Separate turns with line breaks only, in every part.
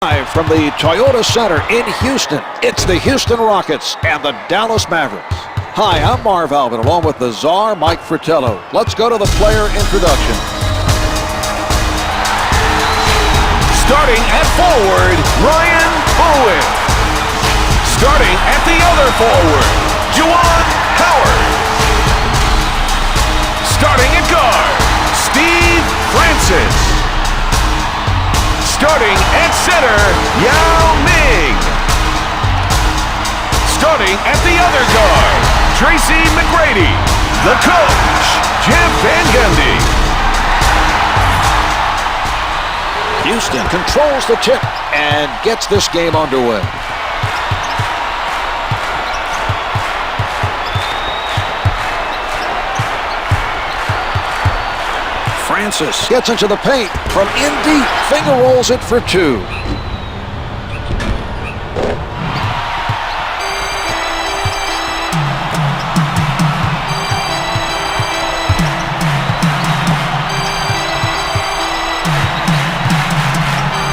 Live from the Toyota Center in Houston, it's the Houston Rockets and the Dallas Mavericks. Hi, I'm Marv Alvin, along with the czar, Mike Fratello. Let's go to the player introduction.
Starting at forward, Ryan Bowen. Starting at the other forward, Juwan Howard. Starting at guard, Steve Francis. Starting at center, Yao Ming. Starting at the other guard, Tracy McGrady. The coach, Jeff Van Gundy.
Houston controls the tip and gets this game underway. Francis gets into the paint from in deep. Finger rolls it for two.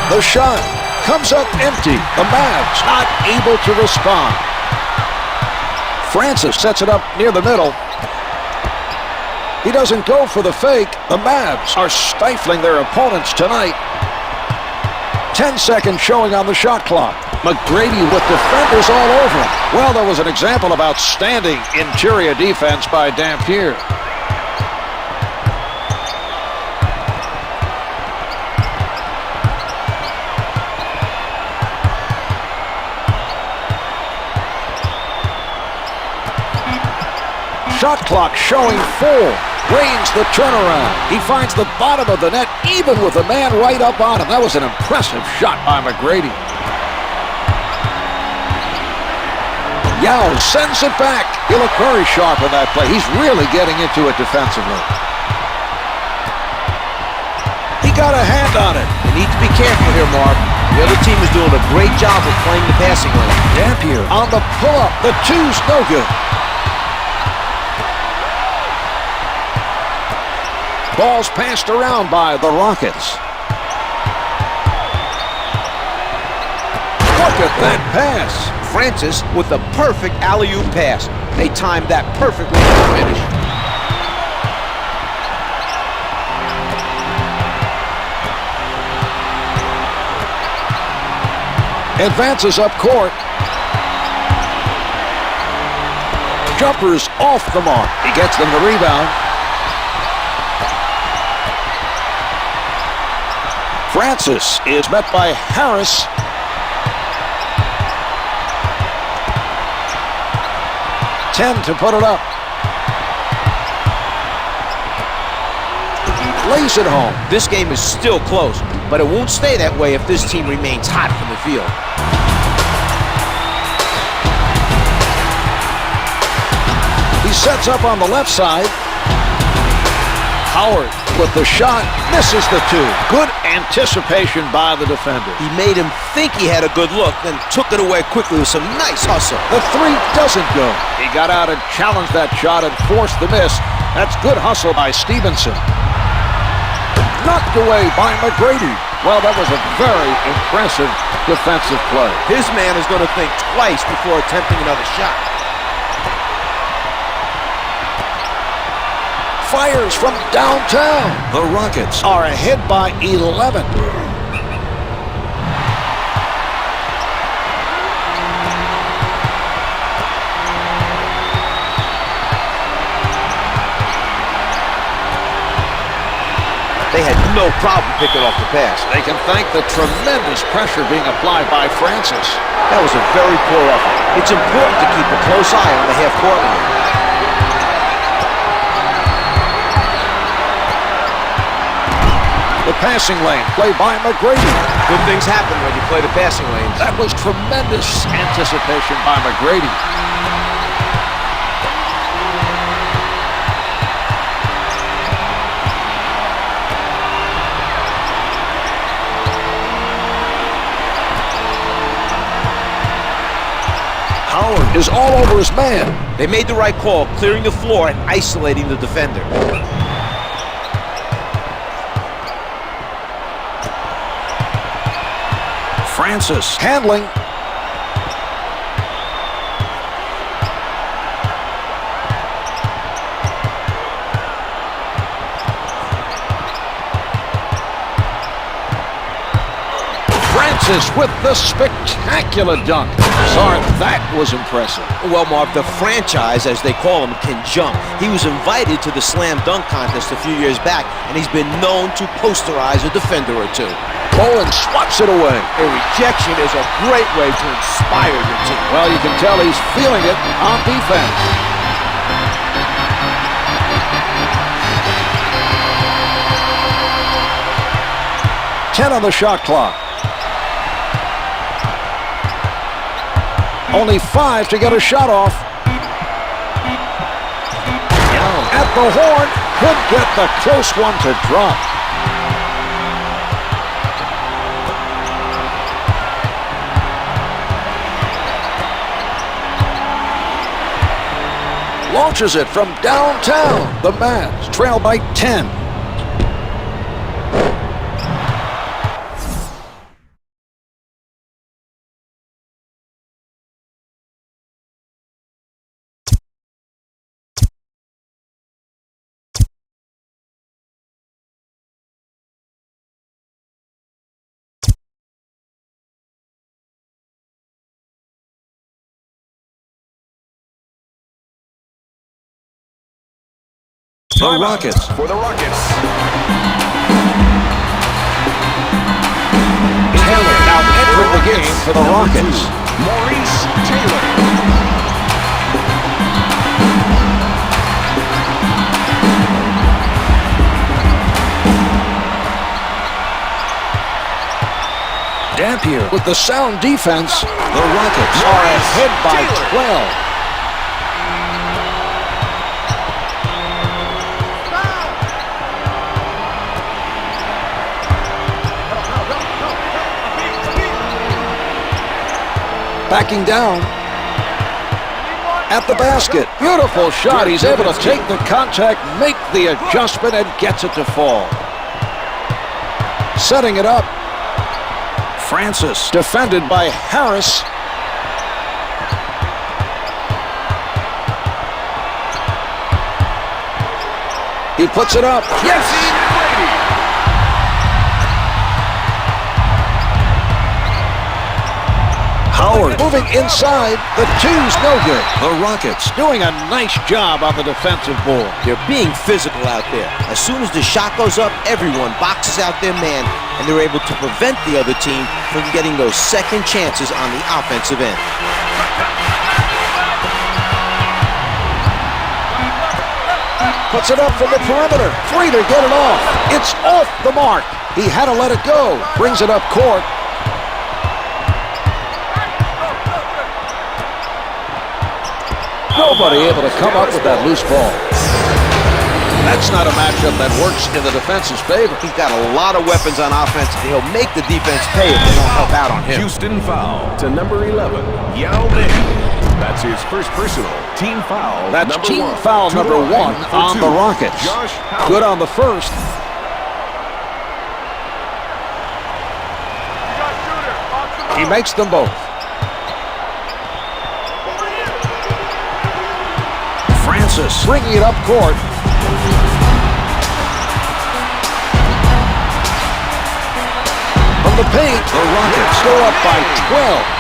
The shot comes up empty. The Mavs not able to respond. Francis sets it up near the middle. He doesn't go for the fake. The Mavs are stifling their opponents tonight. 10 seconds showing on the shot clock. McGrady with defenders all over him. Well, there was an example of outstanding interior defense by Dampier. Shot clock showing full. Reigns the turnaround. He finds the bottom of the net, even with the man right up on him. That was an impressive shot by McGrady. Yao sends it back. He looked very sharp in that play. He's really getting into it defensively. He got a hand on it.
You need to be careful here, Mark. The other team is doing a great job of playing the passing lane.
Dampier on the pull-up. The two's no good. Ball's passed around by the Rockets. Look at that pass.
Francis with a perfect alley-oop pass. They timed that perfectly to the finish.
Advances up court. Jumpers off the mark. He gets them the rebound. Francis is met by Harris. Ten to put it up. Lays it home.
This game is still close, but it won't stay that way if this team remains hot from the field.
He sets up on the left side. Howard with the shot, misses the two. Good anticipation by the defender.
He made him think he had a good look, then took it away quickly with some nice hustle.
The three doesn't go. He got out and challenged that shot and forced the miss. That's good hustle by Stevenson. Knocked away by McGrady. Well, that was a very impressive defensive play.
His man is going to think twice before attempting another shot.
Fires from downtown. The Rockets are ahead by 11.
They had no problem picking off the pass.
They can thank the tremendous pressure being applied by Francis.
That was a very poor effort. It's important to keep a close eye on the half-court line.
The passing lane, played by McGrady.
Good things happen when you play the passing lanes.
That was tremendous anticipation by McGrady. Howard is all over his man.
They made the right call, clearing the floor and isolating the defender.
Francis handling. Francis with the spectacular dunk. Sorry, that was impressive.
Well, Marv, the franchise, as they call him, can jump. He was invited to the slam dunk contest a few years back, and he's been known to posterize a defender or two.
Bowen swats it away.
A rejection is a great way to inspire your team.
Well, you can tell he's feeling it on defense. Ten on the shot clock. Only 5 to get a shot off. At the horn, could get the close one to drop. Launches it from downtown. The Mavs trail by 10. The Rockets.
For the Rockets.
Taylor now entering the game for the Rockets.
Maurice Taylor.
Dampier with the sound defense. The Rockets are ahead by 12. Backing down at the basket. Beautiful shot. He's able to take the contact, make the adjustment, and gets it to fall. Setting it up. Francis defended by Harris. He puts it up. Yes! Howard moving inside. The two's no good. The Rockets doing a nice job on the defensive board.
They're being physical out there. As soon as the shot goes up, everyone boxes out their man, and they're able to prevent the other team from getting those second chances on the offensive end.
Puts it up from the perimeter. 3 to get it off. It's off the mark. He had to let it go. Brings it up court. Nobody able to come up with that loose ball. That's not a matchup that works in the defense's favor.
He's got a lot of weapons on offense, and he'll make the defense pay if they don't help out on him.
Houston foul to number 11, Yao Ming. That's his first personal team foul.
That's team foul number 1 on the Rockets. Good on the first. He makes them both. Francis bringing it up court. From the paint, the Rockets go up by 12.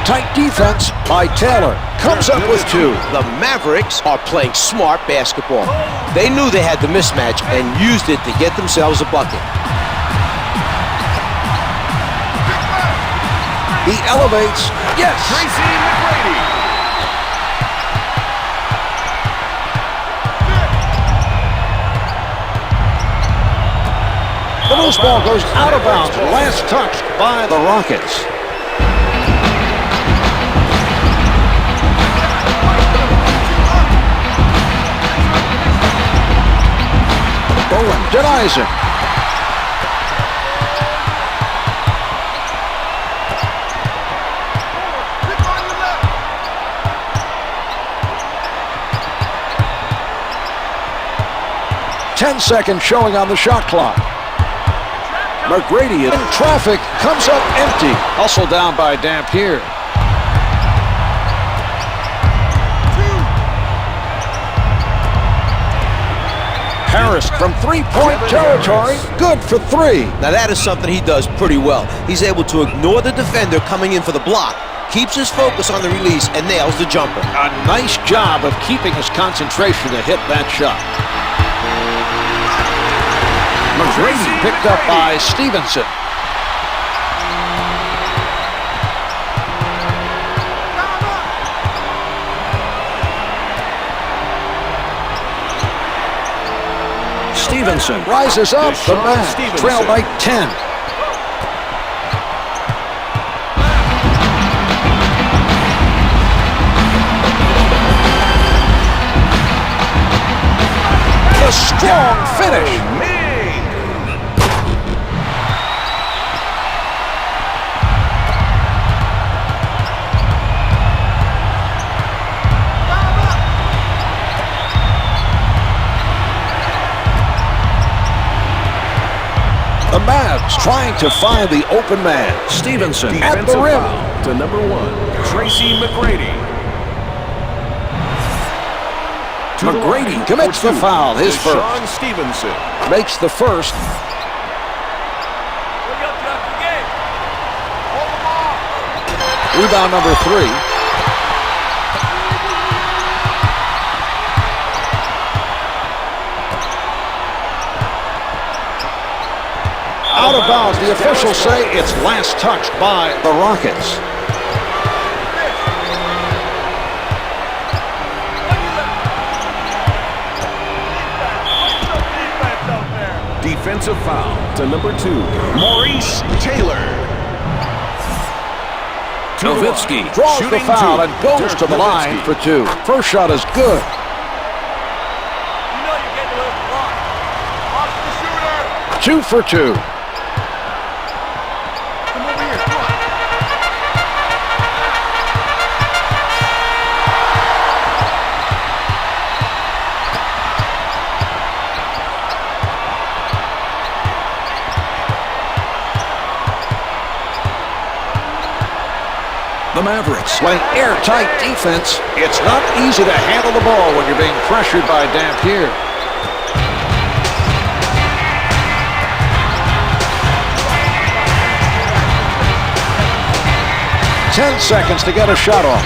Tight defense by Taylor. Comes up with 2.
The Mavericks are playing smart basketball. They knew they had the mismatch and used it to get themselves a bucket.
He elevates. Yes.
Tracy McGrady.
The loose ball goes out of bounds. Last touched by the Rockets. Bowen denies him. 10 seconds showing on the shot clock. McGrady in traffic, comes up empty. Hustled down by Dampier. Harris from three-point territory, good for three.
Now that is something he does pretty well. He's able to ignore the defender coming in for the block, keeps his focus on the release, and nails the jumper.
A nice job of keeping his concentration to hit that shot. McGrady picked up by Stevenson. Stevenson rises up. The Mavs trail by 10. A strong finish. The Mavs trying to find the open man. Stevenson at the rim.
To number 1, Tracy McGrady.
McGrady commits the foul, his first.
Shawn Stevenson
makes the first. Rebound number 3. Out of bounds. The officials say it's last touched by the Rockets.
Defensive foul to number 2, Maurice Taylor.
Nowitzki draws the foul and goes to the line for 2. First shot is good. Two for 2. The Mavericks playing airtight defense. It's not easy to handle the ball when you're being pressured by Dampier. 10 seconds to get a shot off.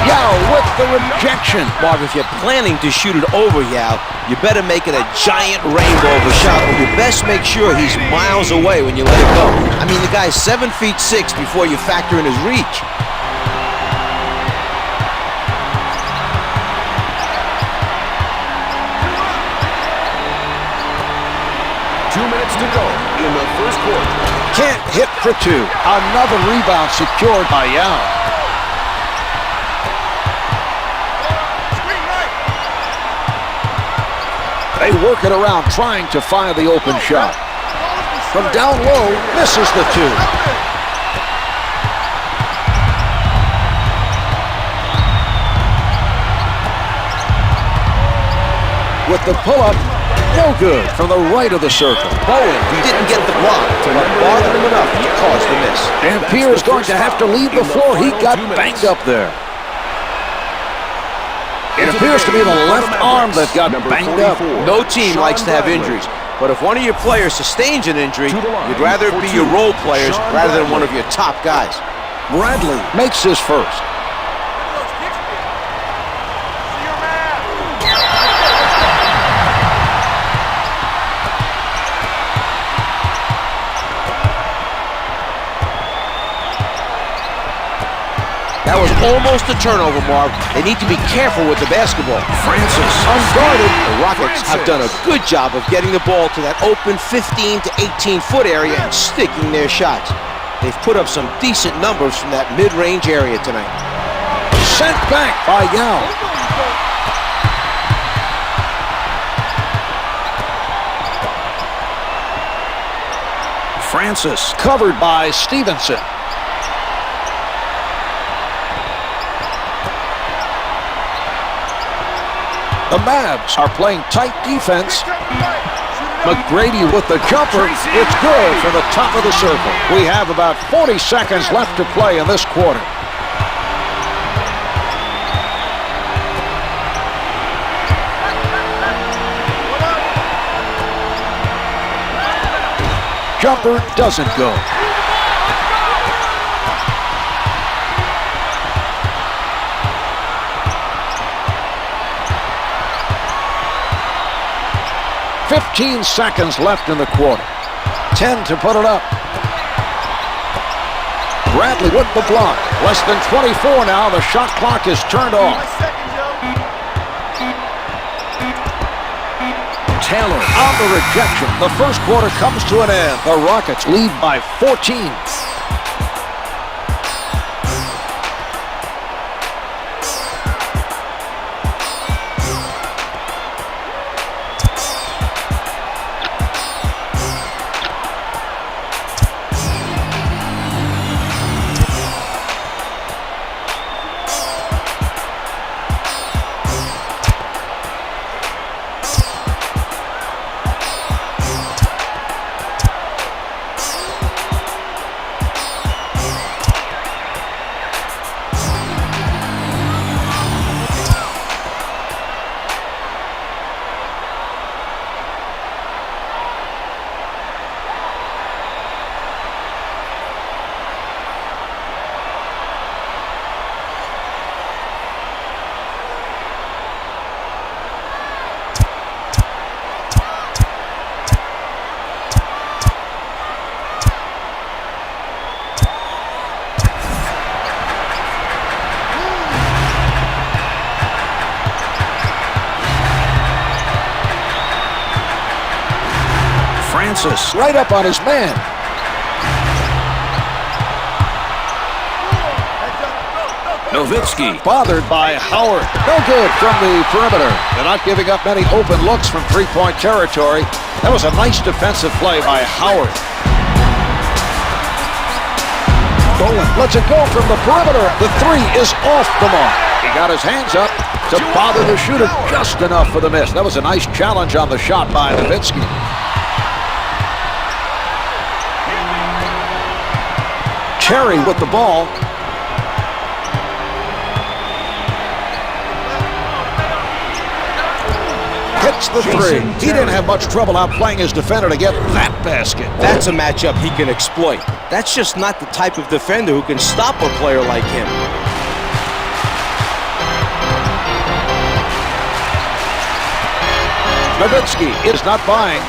Yao with the rejection.
Marv, if you're planning to shoot it over Yao, you better make it a giant rainbow of a shot, or you best make sure he's miles away when you let it go. I mean, the guy's 7'6" before you factor in his reach.
To go in the first quarter.
Can't hit for 2. Another rebound secured by Yao. They work it around trying to find the open shot. From down low, misses the 2. With the pull-up, no good from the right of the circle.
Bowen didn't get the block, but bothered him enough to cause the miss.
Dampier is going to have to leave the floor. He got banged up there. It appears to be the left arm that got banged up.
No team likes to have injuries, but if one of your players sustains an injury, you'd rather it be your role players rather than one of your top guys.
Bradley makes his first.
That was almost a turnover, Marv. They need to be careful with the basketball.
Francis unguarded.
The Rockets have done a good job of getting the ball to that open 15 to 18-foot area and sticking their shots. They've put up some decent numbers from that mid-range area tonight.
Sent back by Yao. Francis covered by Stevenson. The Mavs are playing tight defense. McGrady with the jumper. It's good from the top of the circle. We have about 40 seconds left to play in this quarter. Jumper doesn't go. "15 seconds left in the quarter. 10 to put it up. Bradley with the block. Less than 24 now. The shot clock is turned off. Taylor on the rejection. The first quarter comes to an end. The Rockets lead by 14. Right up on his man.
Nowitzki.
Bothered by Howard. No good from the perimeter. They're not giving up many open looks from three-point territory. That was a nice defensive play by Howard. Bowen lets it go from the perimeter. The three is off the mark. He got his hands up to bother the shooter just enough for the miss. That was a nice challenge on the shot by Nowitzki. Terry with the ball. Hits the three. He didn't have much trouble outplaying his defender to get that basket.
That's a matchup he can exploit. That's just not the type of defender who can stop a player like him.
Nowitzki is not buying.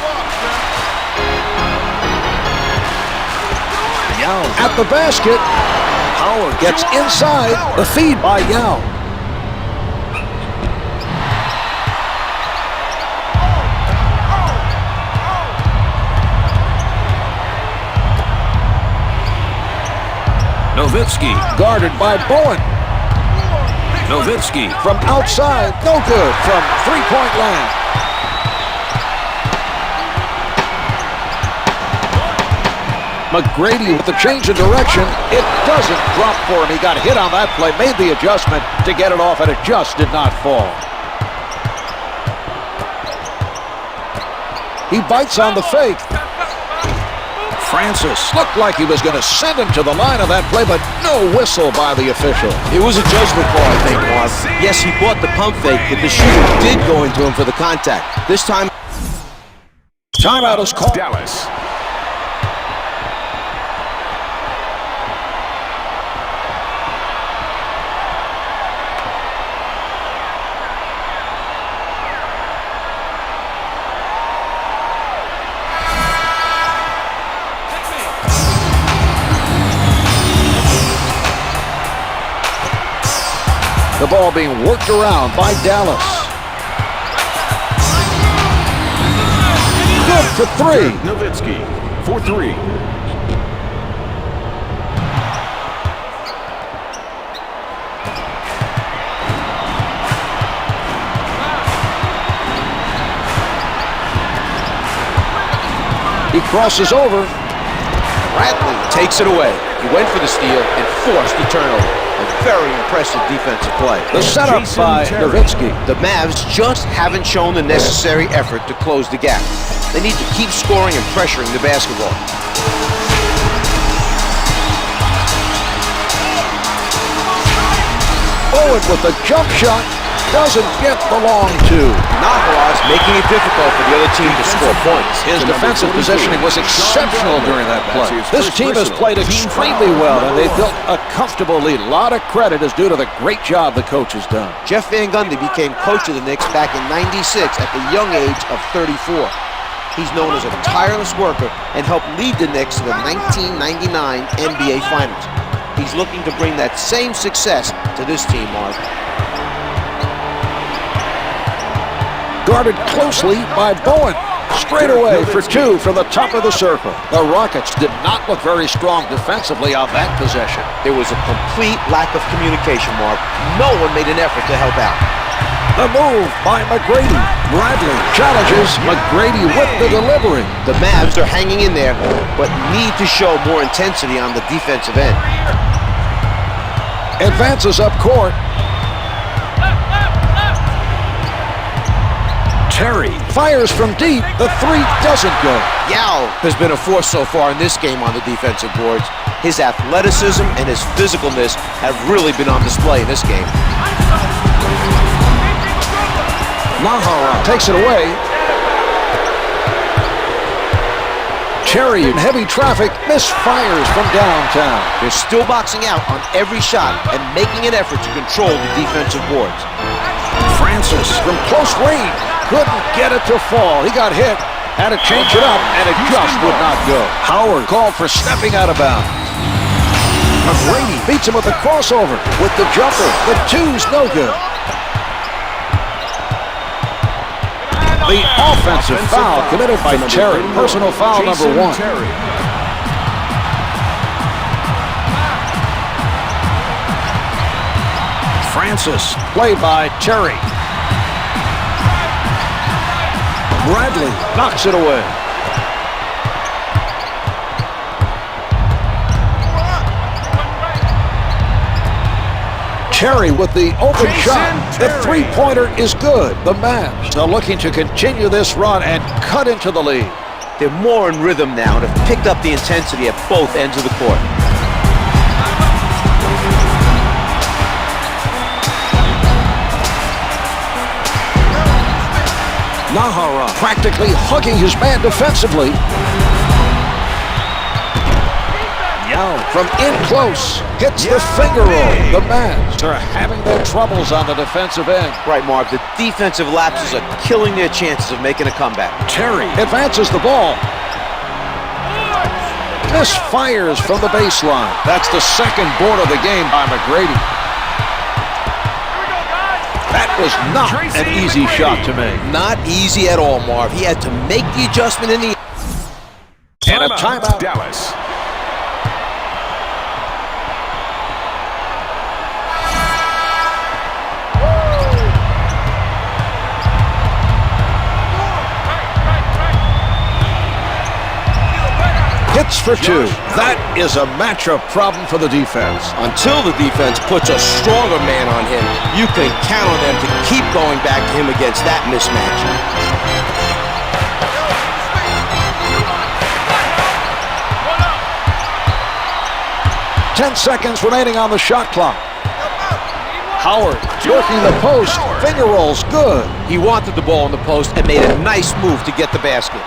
Yao at the basket. Howard gets inside. The feed by Yao.
Nowitzki.
Guarded by Bowen.
Nowitzki.
From outside. No good from three-point land. McGrady with the change in direction. It doesn't drop for him. He got hit on that play, made the adjustment to get it off, and it just did not fall. He bites on the fake. Francis looked like he was going to send him to the line of that play, but no whistle by the official.
It was a judgment call, I think, Marv. Yes, he bought the pump fake, but the shooter did go into him for the contact. This time,
timeout is called.
Dallas.
The ball being worked around by Dallas. Good for three.
Nowitzki for three.
He crosses over.
Bradley takes it away. He went for the steal and forced the turnover. A very impressive defensive play.
The setup by Nowitzki.
The Mavs just haven't shown the necessary effort to close the gap. They need to keep scoring and pressuring the basketball.
Owen with the jump shot. Doesn't get the long two.
Nájera making it difficult for the other team to score points.
His defensive positioning was exceptional during that play. This team has played extremely well, and they've built a comfortable lead. A lot of credit is due to the great job the coach has done.
Jeff Van Gundy became coach of the Knicks back in '96 at the young age of 34. He's known as a tireless worker and helped lead the Knicks to the 1999 NBA Finals. He's looking to bring that same success to this team, Mark.
Guarded closely by Bowen. Straight away for two from the top of the circle. The Rockets did not look very strong defensively on that possession.
There was a complete lack of communication, Mark. No one made an effort to help out.
The move by McGrady. Bradley challenges McGrady with the delivery.
The Mavs are hanging in there, but need to show more intensity on the defensive end.
Advances up court. Terry fires from deep. The three doesn't go.
Yao has been a force so far in this game on the defensive boards. His athleticism and his physicalness have really been on display in this game.
Nájera takes it away. Terry in heavy traffic misfires from downtown.
They're still boxing out on every shot and making an effort to control the defensive boards.
Francis from close range. Couldn't get it to fall. He got hit, had to change it up, and it just would not go. Howard called for stepping out of bounds. McGrady beats him with the crossover with the jumper. The two's no good. The offensive foul committed by Terry. Personal foul number 1. Francis played by Terry. Bradley knocks it away. Terry with the open shot. The three-pointer is good. The Mavs are looking to continue this run and cut into the lead.
They're more in rhythm now and have picked up the intensity at both ends of the court.
Nájera practically hugging his man defensively. Yao from in close hits the finger roll. The Mavs are having their troubles on the defensive end.
Right, Mark. The defensive lapses are killing their chances of making a comeback.
Terry advances the ball. Misfires from the baseline. That's the second board of the game by McGrady. That was not an easy shot to make.
Not easy at all, Marv. He had to make the adjustment in the...
And a timeout.
Dallas.
Hits for two. That is a matchup problem for the defense.
Until the defense puts a stronger man on him, you can count on them to keep going back to him against that mismatch.
10 seconds remaining on the shot clock. Howard working the post. Finger rolls good.
He wanted the ball in the post and made a nice move to get the basket.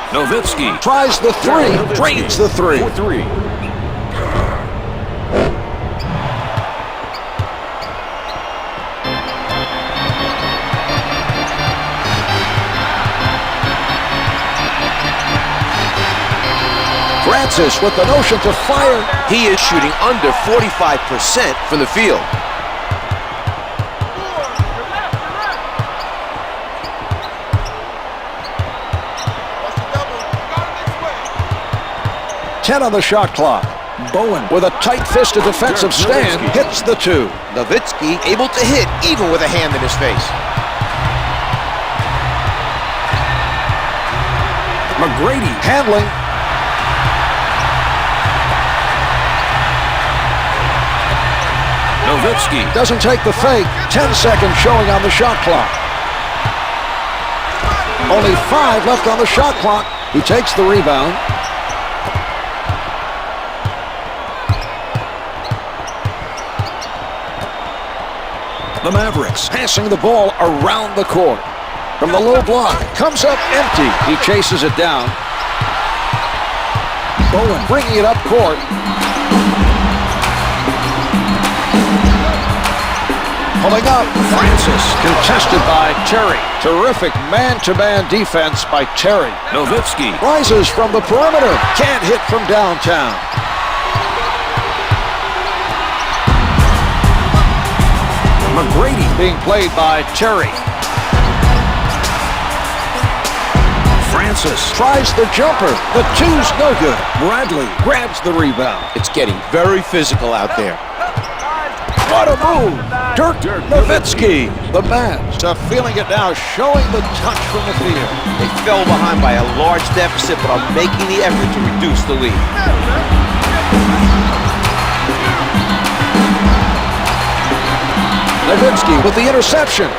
Nowitzki tries the three, drains the three. Francis with the notion to fire.
He is shooting under 45% from the field.
Ten on the shot clock. Bowen with a tight-fisted defensive stand hits the two.
Nowitzki able to hit even with a hand in his face.
McGrady handling.
Nowitzki
Doesn't take the fake. 10 seconds showing on the shot clock. Only 5 left on the shot clock. He takes the rebound. The Mavericks passing the ball around the court. From the low block, comes up empty. He chases it down. Bowen bringing it up court. Pulling up, Francis, contested by Terry. Terrific man-to-man defense by Terry.
Nowitzki
Rises from the perimeter, can't hit from downtown. McGrady being played by Terry. Francis tries the jumper. The two's no good. Bradley grabs the rebound.
It's getting very physical out there.
What a move! Dirk Nowitzki. The Mavs are feeling it now, showing the touch from the field.
They fell behind by a large deficit, but are making the effort to reduce the lead.
Nowitzki with the interception.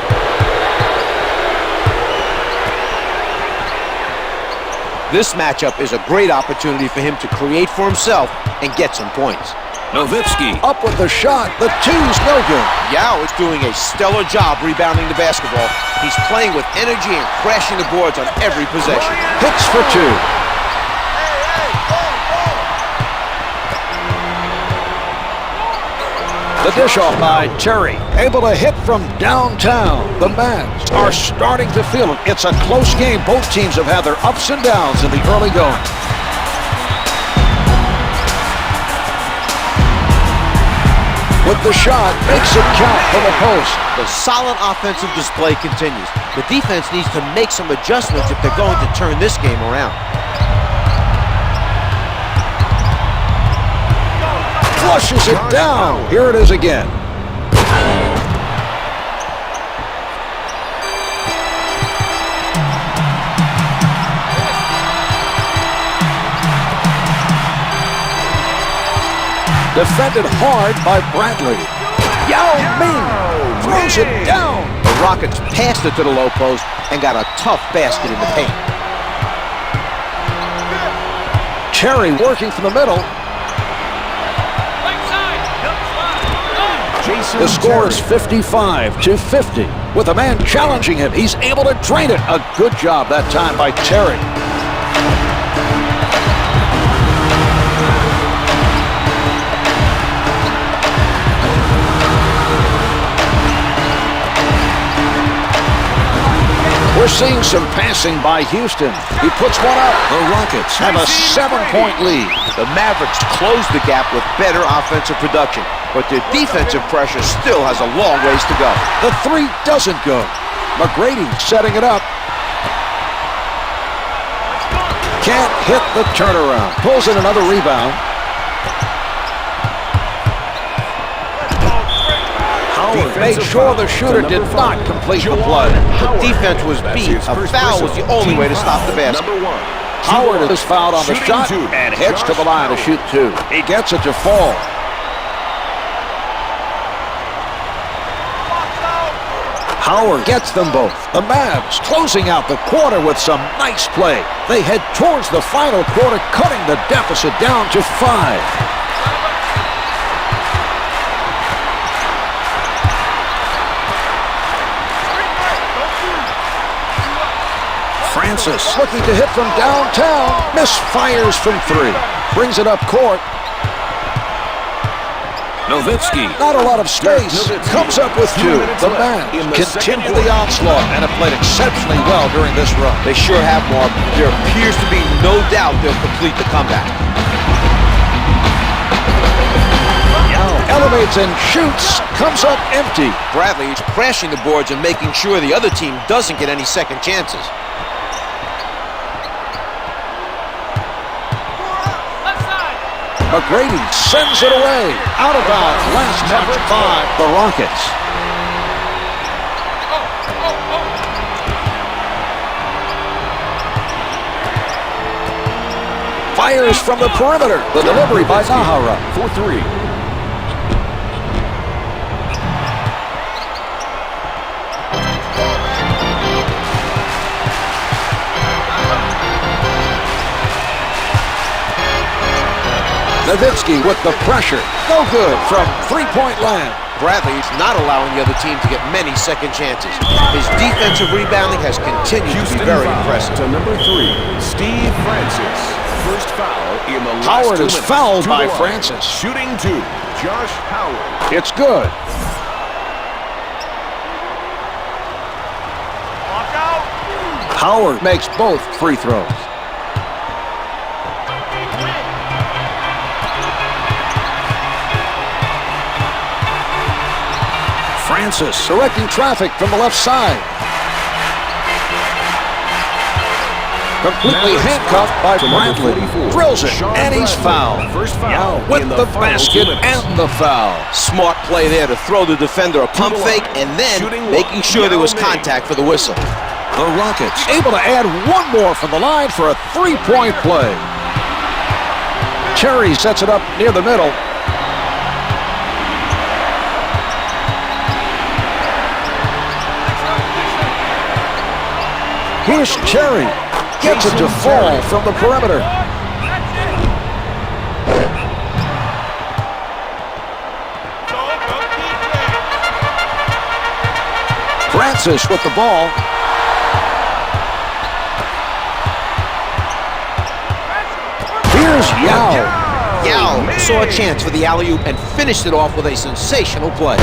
This matchup is a great opportunity for him to create for himself and get some points.
Nowitzki
Up with the shot. The two's no good.
Yao is doing a stellar job rebounding the basketball. He's playing with energy and crashing the boards on every possession.
Hits for 2. The dish off by Terry. Able to hit from downtown. The Mavs are starting to feel it. It's a close game. Both teams have had their ups and downs in the early going. With the shot, makes it count from the post.
The solid offensive display continues. The defense needs to make some adjustments if they're going to turn this game around.
Flushes it down. Here it is again. Defended hard by Bradley. Yao Ming throws it down.
The Rockets passed it to the low post and got a tough basket in the paint.
Terry working from the middle. The score is 55-50. With a man challenging him, he's able to drain it. A good job that time by Terry. We're seeing some passing by Houston. He puts one up. The Rockets have a 7-point lead.
The Mavericks closed the gap with better offensive production, but their defensive pressure still has a long ways to go.
The 3 doesn't go. McGrady setting it up. Can't hit the turnaround. Pulls in another rebound. Made sure the shooter did not complete the play.
The defense was beat. A foul was the only way to stop the basket.
Howard is fouled on the shot and heads to the line to shoot 2. He gets it to fall. Howard gets them both. The Mavs closing out the quarter with some nice play. They head towards the final quarter, cutting the deficit down to 5. Francis looking to hit from downtown. Misfires from 3. Brings it up court.
Nowitzki.
Not a lot of space. Comes up with 2. The Mavs continue the onslaught and have played exceptionally well during this run.
They sure have, Mark. There appears to be no doubt they'll complete the comeback.
Elevates and shoots. Comes up empty.
Bradley is crashing the boards and making sure the other team doesn't get any second chances.
McGrady sends it away. Out of bounds. Last touch by the Rockets. Fires from the perimeter. The delivery by Nájera.
For 3.
Nowitzki with the pressure. No good from three-point land.
Bradley's not allowing the other team to get many second chances. His defensive rebounding has continued to be very impressive.
To number 3, Steve Francis. First foul in the last
Howard
2
is
minutes.
fouled
To
by
the line.
Francis.
Shooting 2, Josh Howard.
It's good. Howard makes both free throws. Francis directing traffic from the left side. Completely handcuffed by Bradley. Drills it,
Shawn
and he's
Bradley.
fouled.
First foul
Yao with
in
the
final 2
basket
minutes.
and the foul.
Smart play there to throw the defender a pump
the
fake
line.
and then
Shooting
making
1,
sure there was
Yao Ming.
contact for the whistle.
The Rockets able to add one more from the line for a three-point play. Cherry sets it up near the middle. Here's Cherry. Gets it to fall from the perimeter. Francis with the ball. Here's Yao.
Yao saw a chance for the alley-oop and finished it off with a sensational play.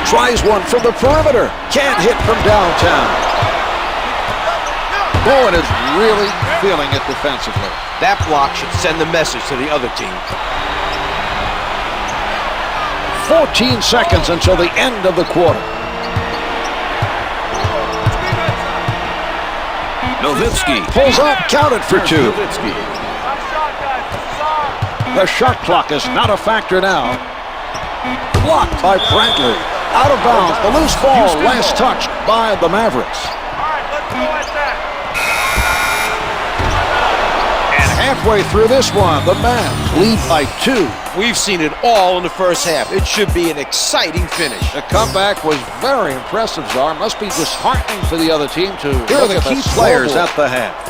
Tries one from the perimeter. Can't hit from downtown. Bowen is really feeling it defensively.
That block should send the message to the other team.
14 seconds until the end of the quarter.
Nowitzki.
Pulls up, counted for 2.
Nowitzki.
The shot clock is not a factor now. Blocked by Bradley. Out of bounds. The loose ball last touched by the Mavericks. And halfway through this one, the Mavs lead by 2.
We've seen it all in the first half. It should be an exciting finish.
The comeback was very impressive, Czar. Must be disheartening for the other team to Here are the key players at the half.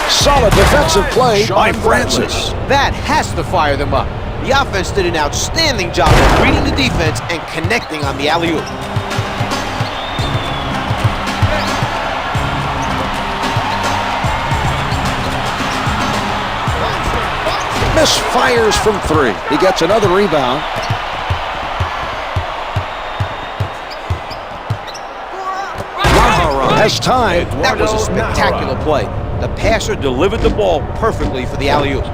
Solid defensive play by Francis.
That has to fire them up. The offense did an outstanding job of reading the defense and connecting on the alley-oop.
Misfires from 3. He gets another rebound. Nájera has time.
That was a spectacular play. The passer delivered the ball perfectly for the alley-oop.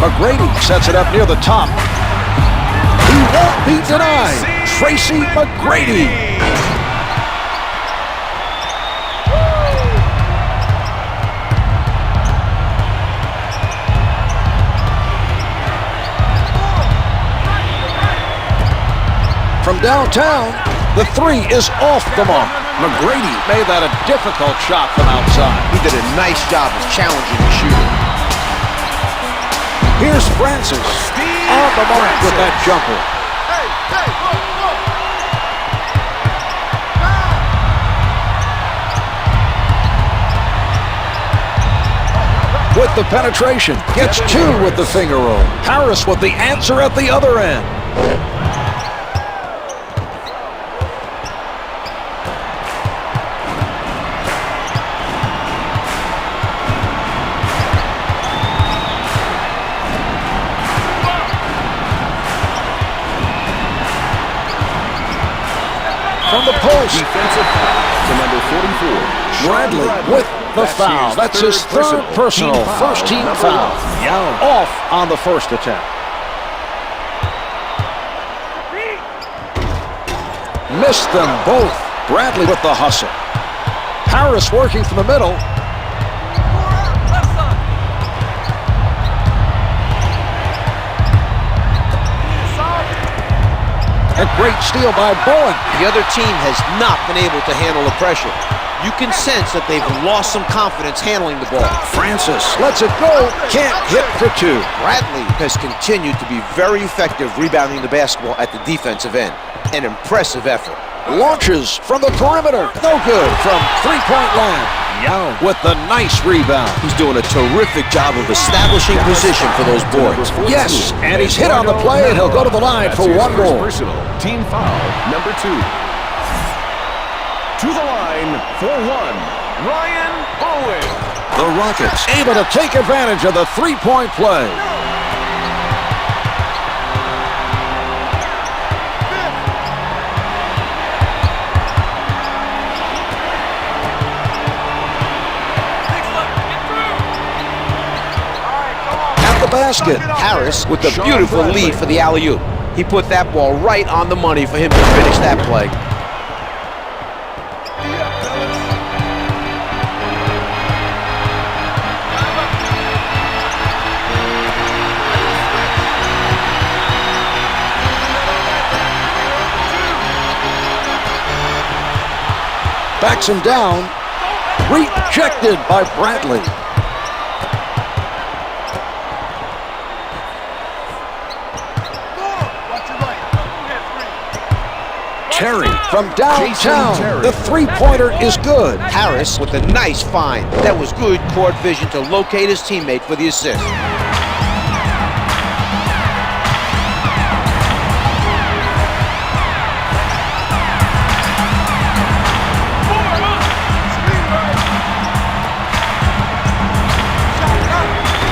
McGrady sets it up near the top. He won't be denied. Tracy McGrady. From downtown, the three is off the mark. McGrady made that a difficult shot from outside.
He did a nice job of challenging the shooter.
Here's Francis on the mark with that jumper. With the penetration, gets two with the finger roll. Harris with the answer at the other end. From the post.
Defensive foul to number 44.
Bradley with the foul. That's his third personal. First team foul. Yao off on the first attempt. Missed them both. Bradley with the hustle. Harris working from the middle. A great steal by Bowen.
The other team has not been able to handle the pressure. You can sense that they've lost some confidence handling the ball.
Francis lets it go. Can't hit for two.
Bradley has continued to be very effective rebounding the basketball at the defensive end. An impressive effort.
Launches from the perimeter. No good from three-point land. Yao with the nice rebound.
He's doing a terrific job of establishing position for those boards.
Yes, and he's hit on the play, and he'll go to the line for one more.
Personal team foul number 2. To the line for one, Ryan Bowen.
The Rockets able to take advantage of the three-point play. Basket.
Harris with the beautiful lead for the alley-oop. He put that ball right on the money for him to finish that play.
Backs him down. Rejected by Bradley. Terry from downtown. The three-pointer is good.
Harris with a nice find. That was good court vision to locate his teammate for the assist.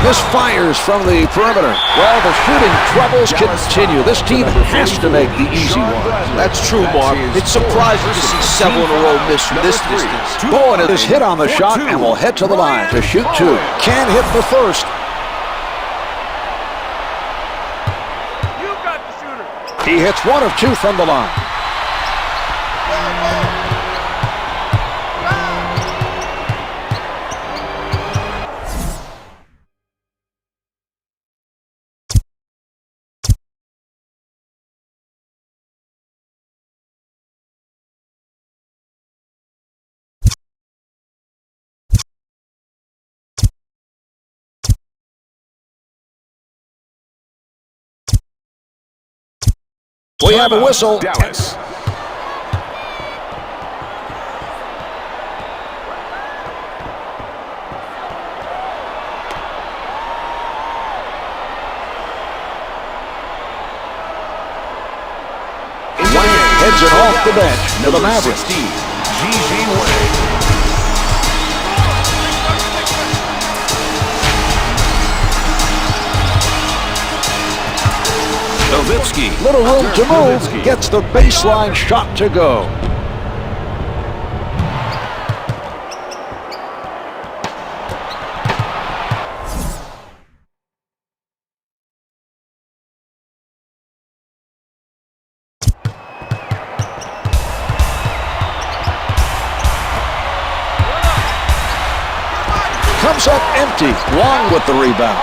Misfires from the perimeter. Well, the shooting troubles continue. This team has to make the easy one.
That's true, Mark. It's surprising to see several in a row miss from this distance.
Bowen is hit on the shot and will head to the line to shoot two. Can't hit the first. He hits one of two from the line. We have a whistle.
Dallas.
Heads it off the bench to the Mavericks.
16, G.G. Wang. Nowitzki.
Little room
Dirk
to move.
Nowitzki.
Gets the baseline shot to go. Comes up empty. Wong with the rebound.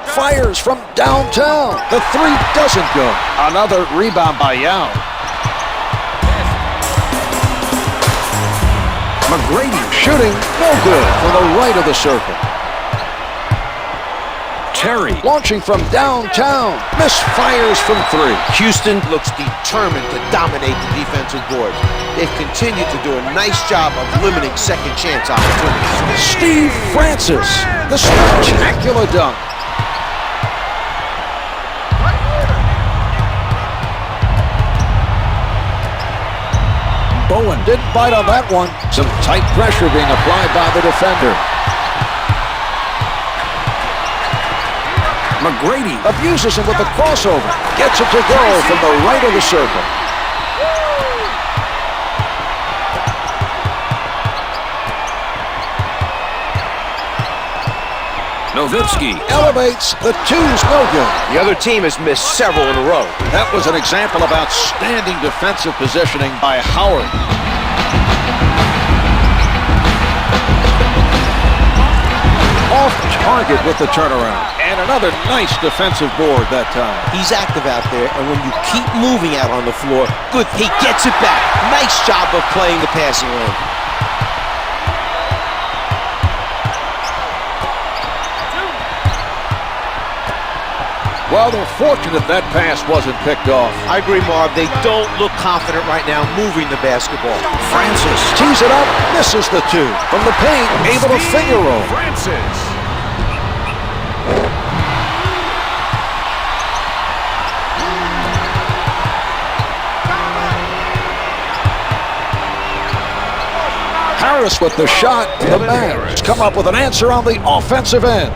Fires from downtown. The three doesn't go. Another rebound by Yao. McGrady shooting, no good from the right of the circle. Terry launching from downtown. Misfires from three.
Houston looks determined to dominate the defensive boards. They've continued to do a nice job of limiting second chance opportunities.
Steve Francis, the spectacular dunk. Bowen didn't bite on that one. Some tight pressure being applied by the defender. McGrady abuses him with the crossover. Gets it to go from the right of the circle. Nowitzki elevates. The two's no good.
The other team has missed several in a row.
That was an example of outstanding defensive positioning by Howard. Off target with the turnaround. And another nice defensive board that time.
He's active out there, and when you keep moving out on the floor, good, he gets it back. Nice job of playing the passing lane.
Well, they're fortunate that pass wasn't picked off.
I agree, Marv. They don't look confident right now moving the basketball.
Francis tees it up, misses the two. From the paint, able to finger roll.
Francis.
Harris with the shot. The Mavs come up with an answer on the offensive end.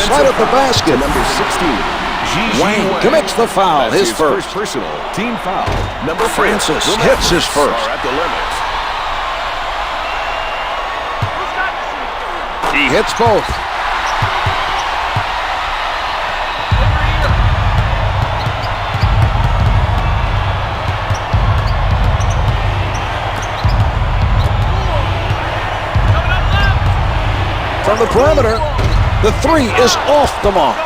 Right at the basket.
Number 16.
Wang commits the foul, his first.
Personal team foul. Number
Francis hits his first.
At the limit.
He hits both. From the perimeter. The three is off the mark.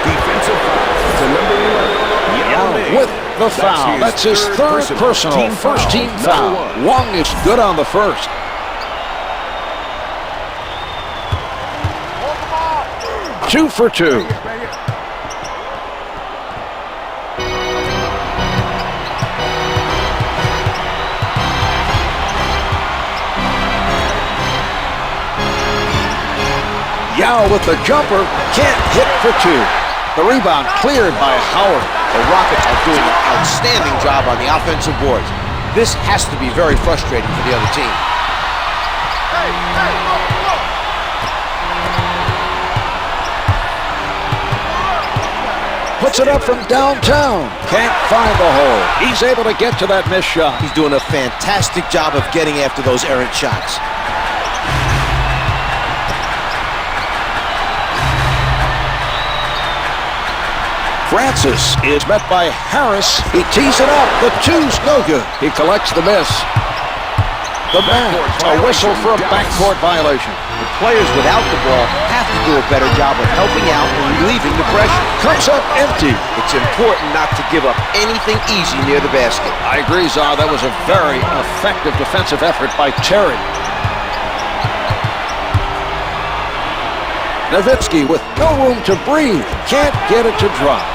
Defensive foul to number 11. Yao Ming
with the foul. That's his third personal. First team foul. Wong is good on the first. Two for two. Yao with the jumper, can't hit for two. The rebound cleared by Howard.
The Rockets are doing an outstanding job on the offensive boards. This has to be very frustrating for the other team.
Puts it up from downtown. Can't find the hole. He's able to get to that missed shot.
He's doing a fantastic job of getting after those errant shots.
Francis is met by Harris. He tees it up. The two's no good. He collects the miss. The Mavs, a whistle for a backcourt violation.
The players without the ball have to do a better job of helping out and relieving the pressure.
Comes up empty.
It's important not to give up anything easy near the basket.
I agree, Czar. That was a very effective defensive effort by Terry. Nowitzki with no room to breathe. Can't get it to drop.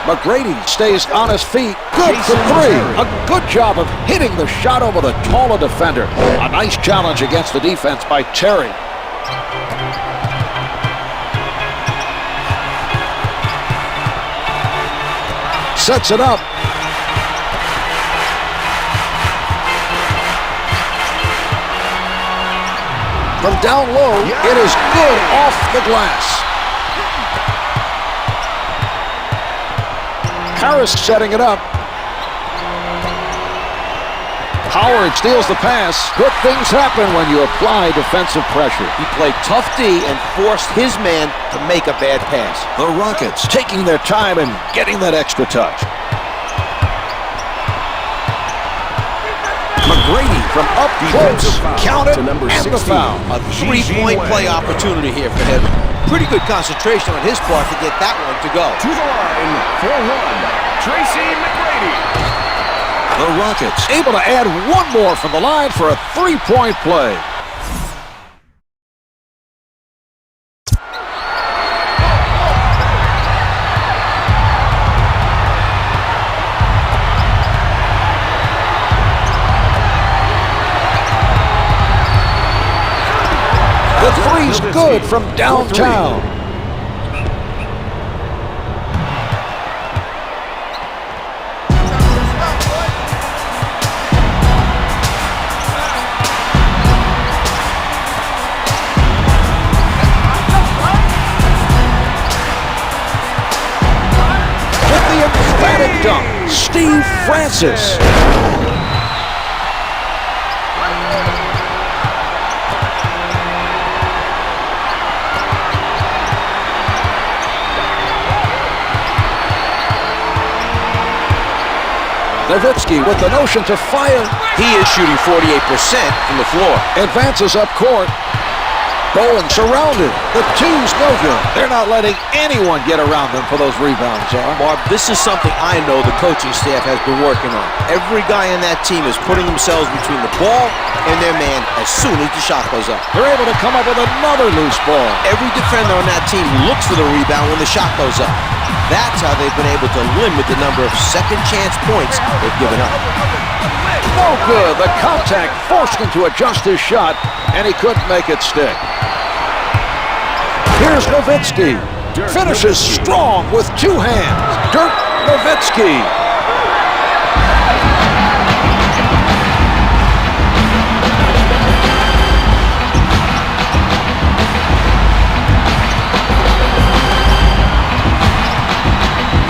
McGrady stays on his feet. Good for three. A good job of hitting the shot over the taller defender. A nice challenge against the defense by Terry. Sets it up. From down low, it is good off the glass. Harris setting it up. Howard steals the pass. Good things happen when you apply defensive pressure.
He played tough D and forced his man to make a bad pass.
The Rockets taking their time and getting that extra touch. McGrady from up close. Count it,
number
and
16.
the foul.
A three-point play opportunity here for him. Pretty good concentration on his part to get that one to go.
To the line for one, Tracy McGrady.
The Rockets able to add one more from the line for a three-point play. The three's good from downtown. With the emphatic dunk, Steve Francis. Nowitzki with the notion to fire.
He is shooting 48% from the floor.
Advances up court. Bowen surrounded. The two's no good. They're not letting anyone get around them for those rebounds,
Marv, this is something I know the coaching staff has been working on. Every guy on that team is putting themselves between the ball and their man as soon as the shot goes up.
They're able to come up with another loose ball.
Every defender on that team looks for the rebound when the shot goes up. That's how they've been able to limit the number of second chance points they've given up.
No good. The contact forced him to adjust his shot, and he couldn't make it stick. Here's Nowitzki. Finishes strong with two hands. Dirk Nowitzki.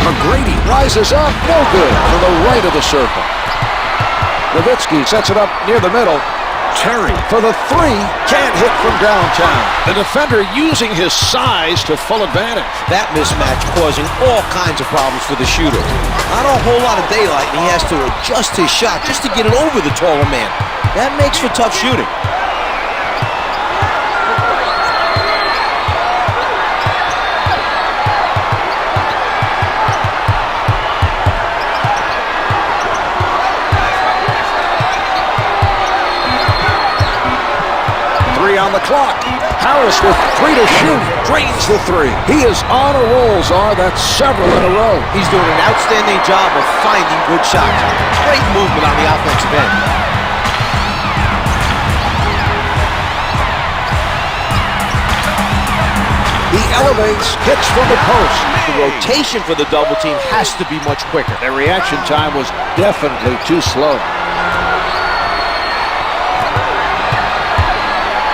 McGrady rises up, no good, to the right of the circle. Nowitzki sets it up near the middle. Terry for the three, can't hit from downtown. The defender using his size to full advantage.
That mismatch causing all kinds of problems for the shooter. Not a whole lot of daylight, and he has to adjust his shot just to get it over the taller man. That makes for tough shooting.
On the clock. Harris with 3 to shoot. Drains the three. He is on a roll, Czar. That's several in a row.
He's doing an outstanding job of finding good shots. Great movement on the offensive end.
He elevates, hits from the post.
The rotation for the double team has to be much quicker.
Their reaction time was definitely too slow.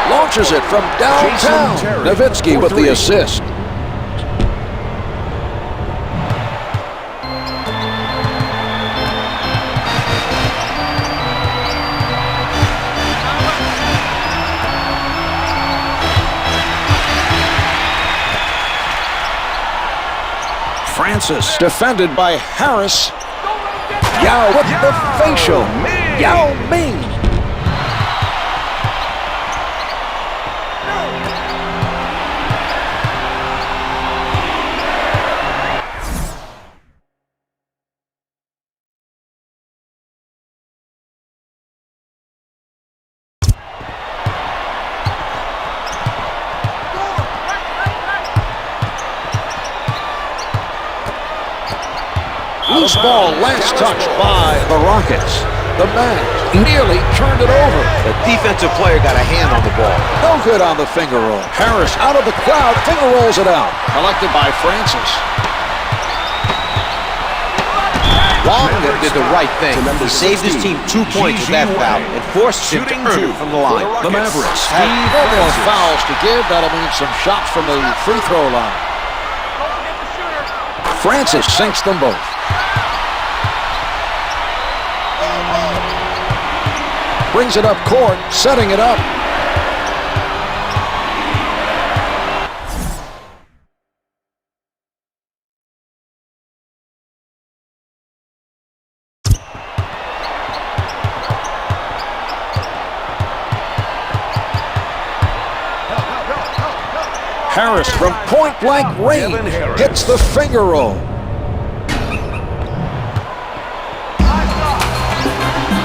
Launches it from downtown. Nowitzki with the assist. Francis defended by Harris. Yao with the facial. Yao Ming. Loose ball, last touch by the Rockets. The man nearly turned it over.
The defensive player got a hand on the ball.
No good on the finger roll. Harris out of the crowd, finger rolls it out. Collected by Francis.
Wagner did the right thing. He saved his team 2 points with that foul and forced him to earn it from the line.
The Mavericks.
Have no more fouls to give. That'll mean some shots from the free throw line. Francis sinks them both. brings it up court, setting it up. Harris from point-blank range hits the finger roll.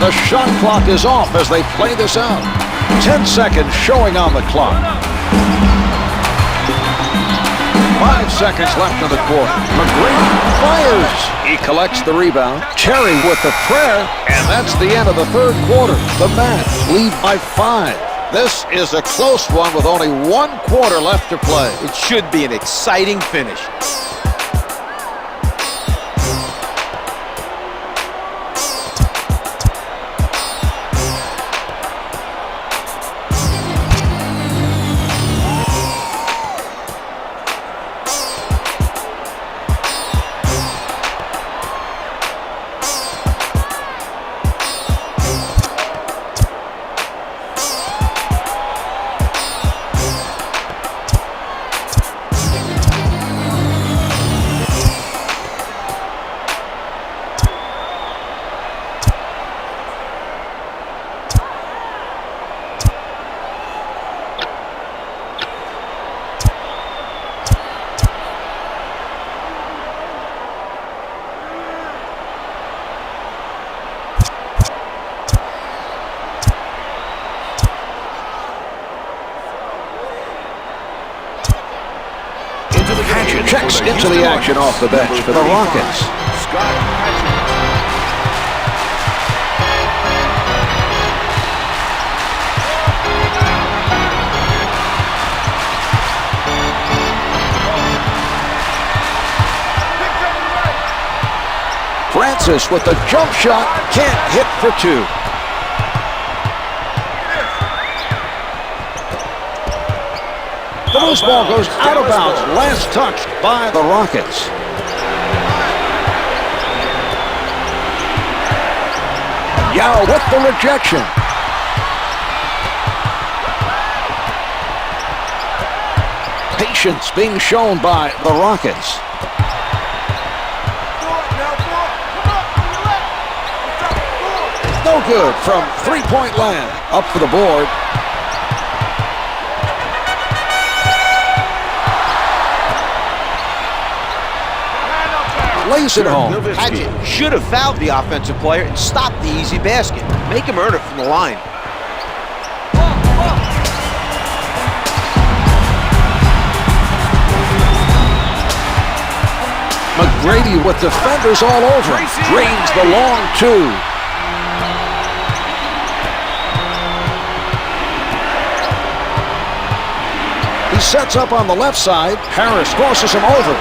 The shot clock is off as they play this out. 10 seconds showing on the clock. 5 seconds left of the quarter. McGrady fires. He collects the rebound. Terry with the prayer, and that's the end of the third quarter. The Mavs lead by 5. This is a close one with only 1 quarter left to play.
It should be an exciting finish.
Checks into the action off the bench for the Rockets. Francis with the jump shot, can't hit for 2. The loose ball goes out of bounds. Last touched by the Rockets. Yao with the rejection. Patience being shown by the Rockets. No good from three-point land. Up for the board. Lays it home.
Hatchet should have fouled the offensive player and stopped the easy basket. Make him earn it from the line.
McGrady with defenders all over him. Drains the long 2. He sets up on the left side. Harris crosses him over.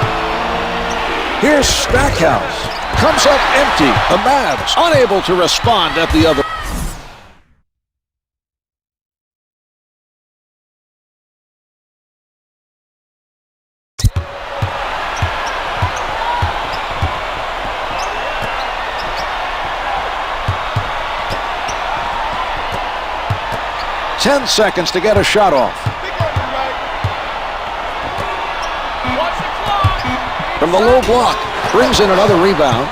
Here's Stackhouse. Comes up empty. The Mavs unable to respond at the other. Ten seconds to get a shot off. From the low block, brings in another rebound.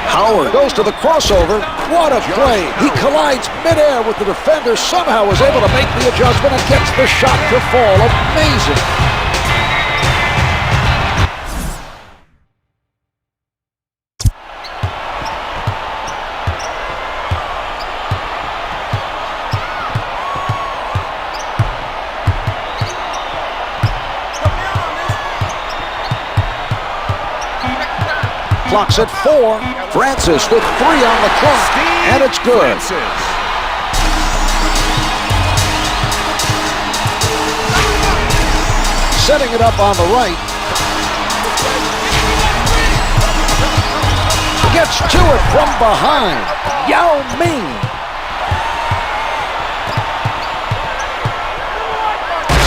Howard goes to the crossover. What a play. He collides midair with the defender, somehow was able to make the adjustment and gets the shot to fall. Amazing. Clock's at 4. Francis with 3 on the clock, and it's good. Setting it up on the right. Gets to it from behind. Yao Ming.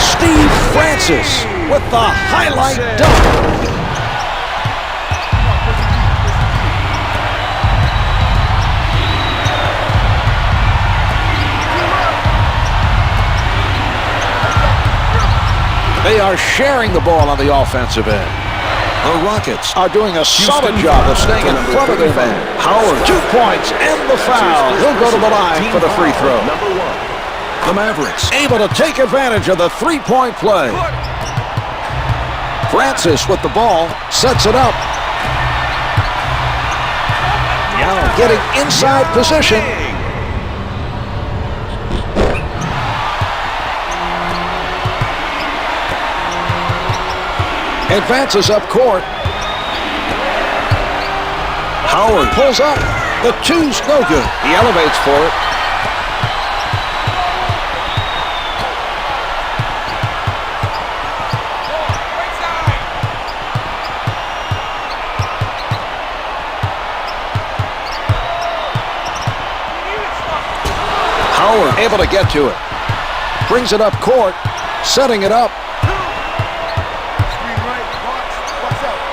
Steve Francis with the highlight dunk. They are sharing the ball on the offensive end. The Rockets are doing a solid job of staying in front of their man. Howard, 2 points and the foul. He'll go to the line for the free throw. The Mavericks able to take advantage of the three-point play. Francis with the ball, sets it up. Yao getting inside position. Advances up court. Howard pulls up. The two's no good. He elevates for it. Howard able to get to it. Brings it up court. Setting it up.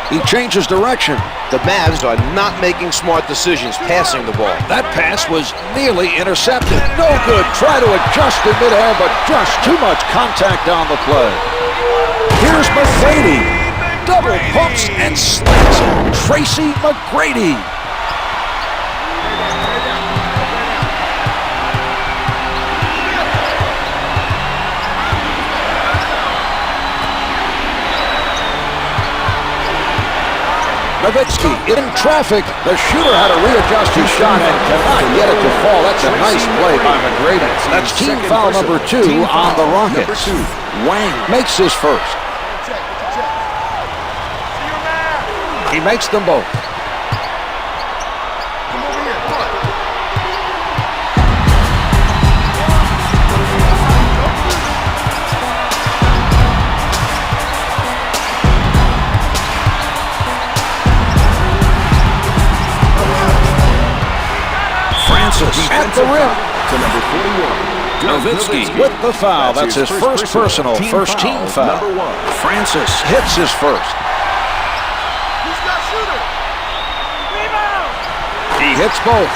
He changes direction.
The Mavs are not making smart decisions passing the ball.
That pass was nearly intercepted. No good. Try to adjust in midair, but just too much contact on the play. Here's McGrady. Double pumps and slams it. Tracy McGrady. Nowitzki in traffic. The shooter had to readjust his shot and cannot get it to fall. That's a nice play by McGrady. That's team foul number 2 on the Rockets. Wang makes his first. He makes them both. At the rim.
To number 41.
Nowitzki with the foul. That's his first personal, first team foul. Francis hits his first. He hits both.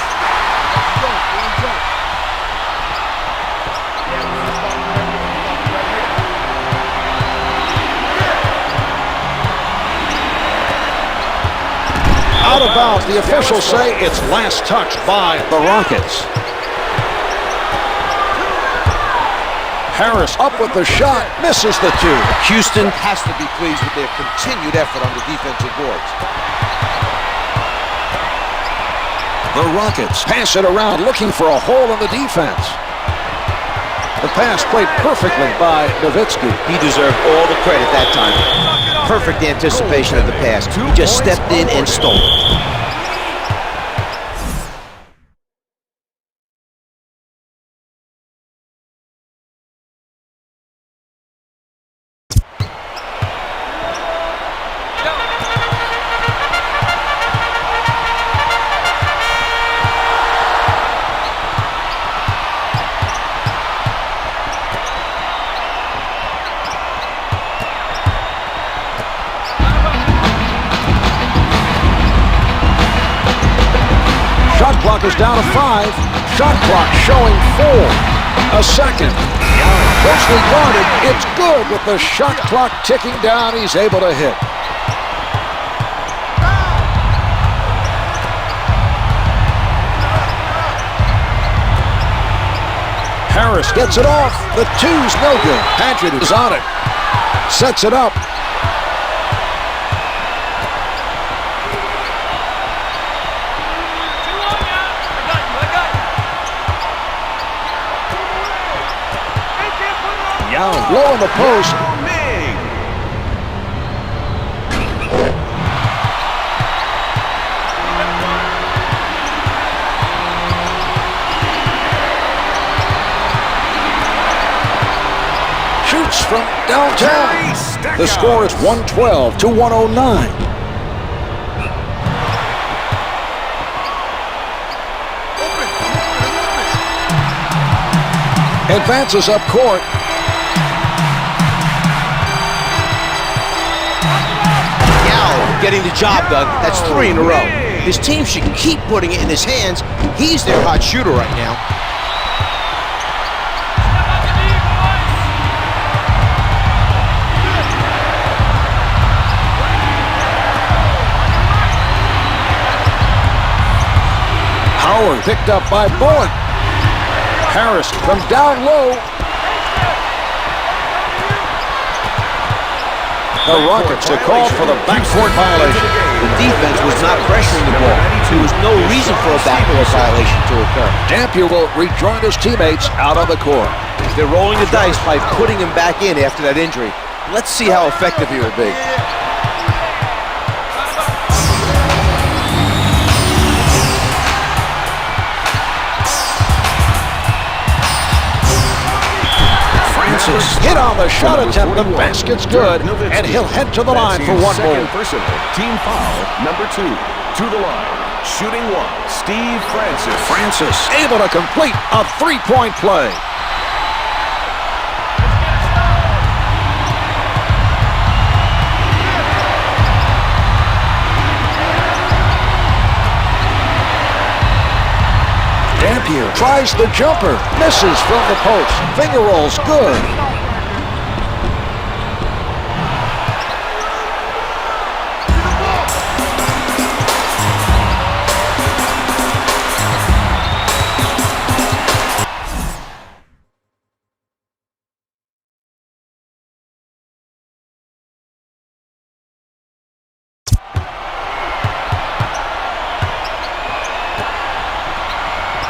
Out of bounds. The officials say it's last touch by the Rockets. Harris up with the shot, misses the two.
Houston has to be pleased with their continued effort on the defensive boards.
The Rockets pass it around, looking for a hole in the defense. The pass played perfectly by Nowitzki.
He deserved all the credit that time. Perfect anticipation of the pass. He just stepped in and stole it.
Clock is down to 5. Shot clock showing 4. A second. Closely guarded. It's good with the shot clock ticking down. He's able to hit. Harris gets it off. The two's no good. Paget is on it. Sets it up. Yao low on the post.
Yao Ming.
Shoots from downtown. The score is 112 to 109. Advances up court.
Getting the job done. That's 3 in a row. His team should keep putting it in his hands. He's their hot shooter right now.
Howard picked up by Bowen. Harris from down low. The Rockets are called for the backcourt violation.
The defense was not pressuring the ball. There was no reason for a backcourt violation to occur.
Dampier will rejoin his teammates out on the court.
They're rolling the dice by putting him back in after that injury. Let's see how effective he will be.
Hit on the shot attempt, the basket's good, and he'll head to the line for one more.
Personal. Team foul number 2. To the line. Shooting 1. Steve Francis.
Francis able to complete a three-point play. Dampier tries the jumper, misses from the post. Finger rolls good.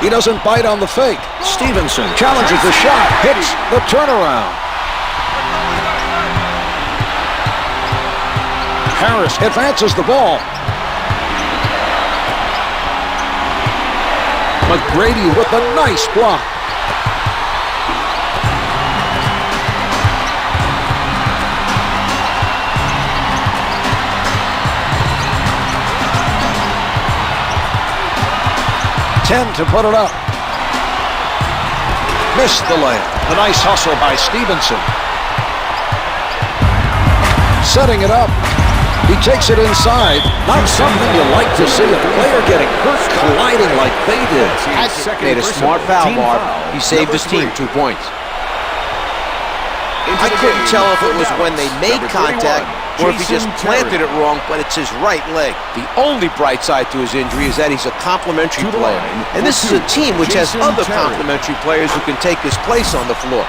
He doesn't bite on the fake. Stevenson challenges the shot, hits the turnaround. Harris advances the ball. McGrady with a nice block. To put it up. Missed the layup. A nice hustle by Stevenson. Setting it up. He takes it inside. Not something you like to see. A player getting hurt colliding like they did.
Made a smart foul, Marv. He saved his team 2 points. I couldn't tell if it was when they made contact or if he just planted it wrong, but it's his right leg. The only bright side to his injury is that he's a complimentary player. And this is a team which has other complimentary players who can take his place on the floor.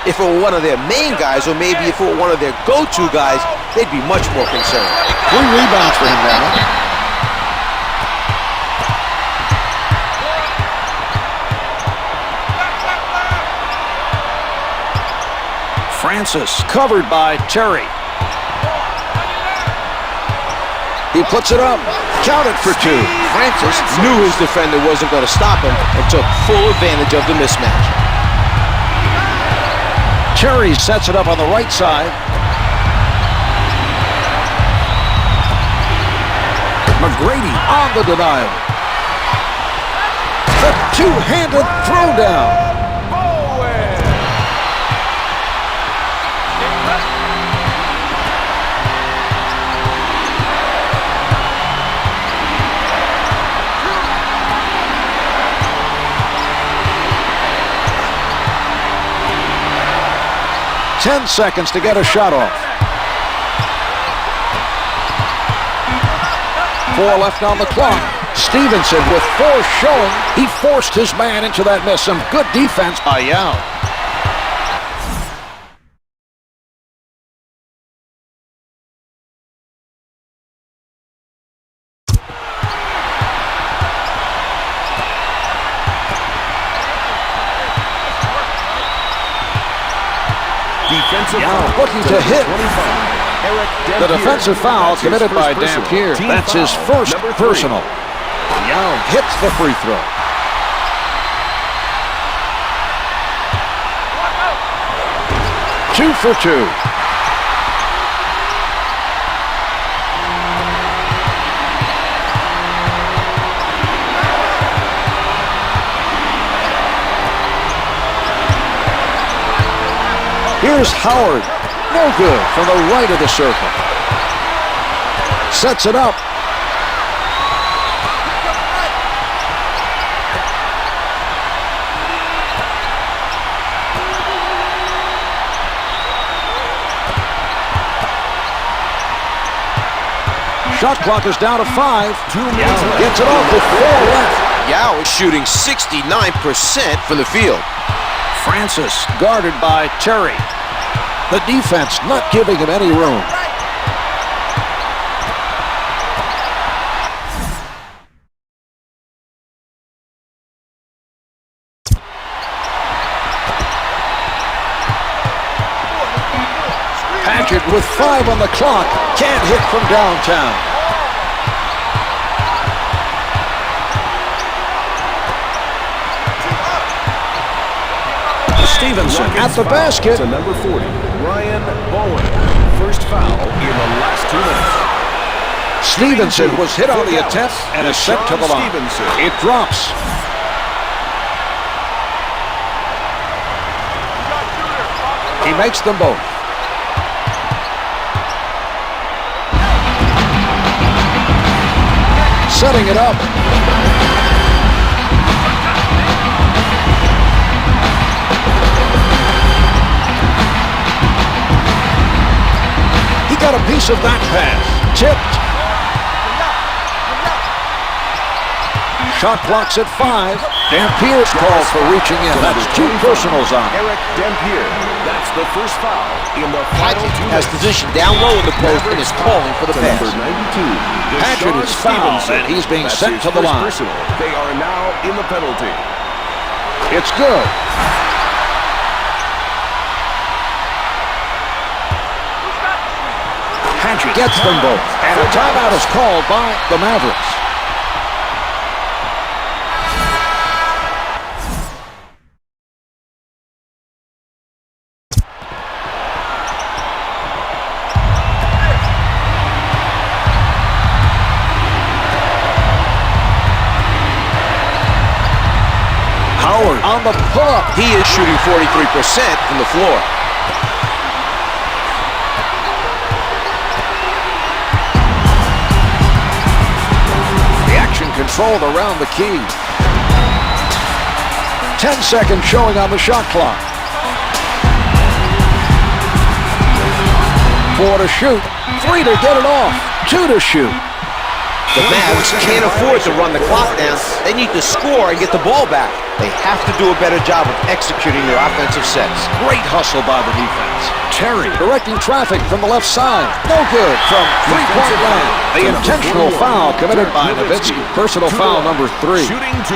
If it were one of their main guys, or maybe if it were one of their go-to guys, they'd be much more concerned.
3 rebounds for him now. Francis covered by Terry. He puts it up. Count it for 2.
Francis knew his defender wasn't going to stop him and took full advantage of the mismatch.
Terry sets it up on the right side. McGrady on the denial. The two-handed throwdown. 10 seconds to get a shot off. 4 left on the clock. Stevenson with force showing. He forced his man into that miss. Some good defense by Yao. Yao looking to hit. The defensive foul committed by Dampier. That's his first personal. Yao hits the free throw. Two for 2. Here's Howard. No good from the right of the circle. Sets it up. Shot clock is down to 5. Yao gets it off with 4 left.
Yao is shooting 69% from the field.
Francis guarded by Terry. The defense not giving him any room. Paget with 5 on the clock. Can't hit from downtown. Stevenson at the basket.
To number 40, Ryan Bowen. First foul in the last 2 minutes.
Stevenson was hit on the attempt and is sent to the line. It drops. He makes them both. Setting it up. He got a piece of that pass. Tipped. Shot clock's at 5. Dampier's called for reaching in. That's 2 personals on.
Eric Dampier. That's the first foul in the final 2
has
minutes.
position down low in the post and is calling for the pass.
Number 92.
Paget is fouled and he's being sent to the line.
They are now in the penalty.
It's good. Paget gets them both. And a timeout is called by the Mavericks. On the pull-up.
He is shooting 43% from the floor.
The action controlled around the key. 10 seconds showing on the shot clock. 4 to shoot. 3 to get it off. 2 to shoot.
The Mavs can't afford to run the clock down. They need to score and get the ball back. They have to do a better job of executing their offensive sets.
Great hustle by the defense. Terry directing traffic from the left side. No good from three-point land. The intentional foul committed by Nowitzki. Personal foul number 3.
Shooting 2,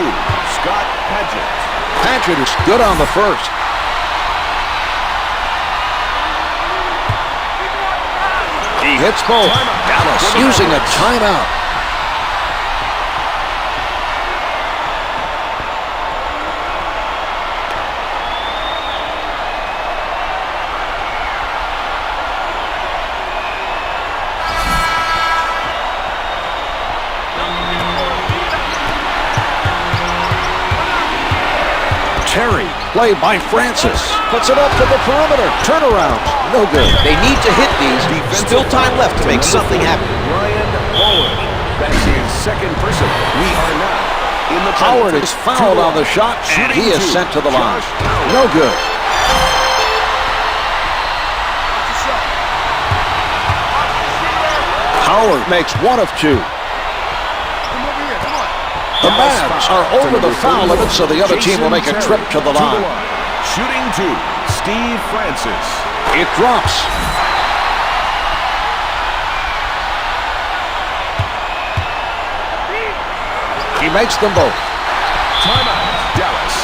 Scott Paget.
Paget is good on the first. He hits both. Dallas using a timeout. Terry, played by Francis, puts it up to the perimeter. Turnaround, no good.
They need to hit these. Still time left to make something happen.
Ryan Bowen. That's his second personal. We are now in the
Howard
penalty.
is fouled on the shot, and he is sent to the line. No good. Howard makes 1 of 2. The Mavs are over the foul limit, so the other team will make a trip to the line.
Shooting 2, Steve Francis.
It drops. He makes them both.
Timeout, Dallas.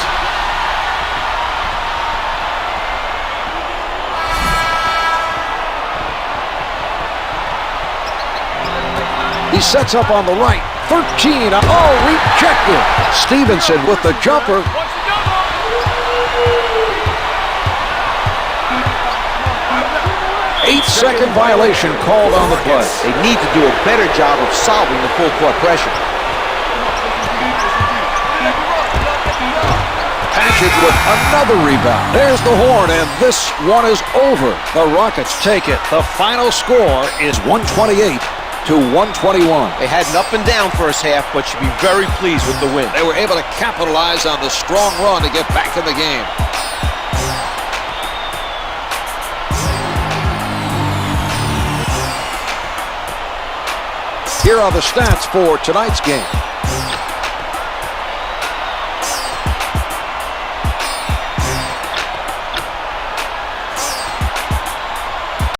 He sets up on the right. 13. Oh, rejected. Stevenson with the jumper. Eight-second violation called on the play.
They need to do a better job of solving the full court pressure.
Paget with another rebound. There's the horn, and this one is over. The Rockets take it. The final score is 128 to 121.
They had an up and down first half, but should be very pleased with the win.
They were able to capitalize on the strong run to get back in the game. Here are the stats for tonight's game.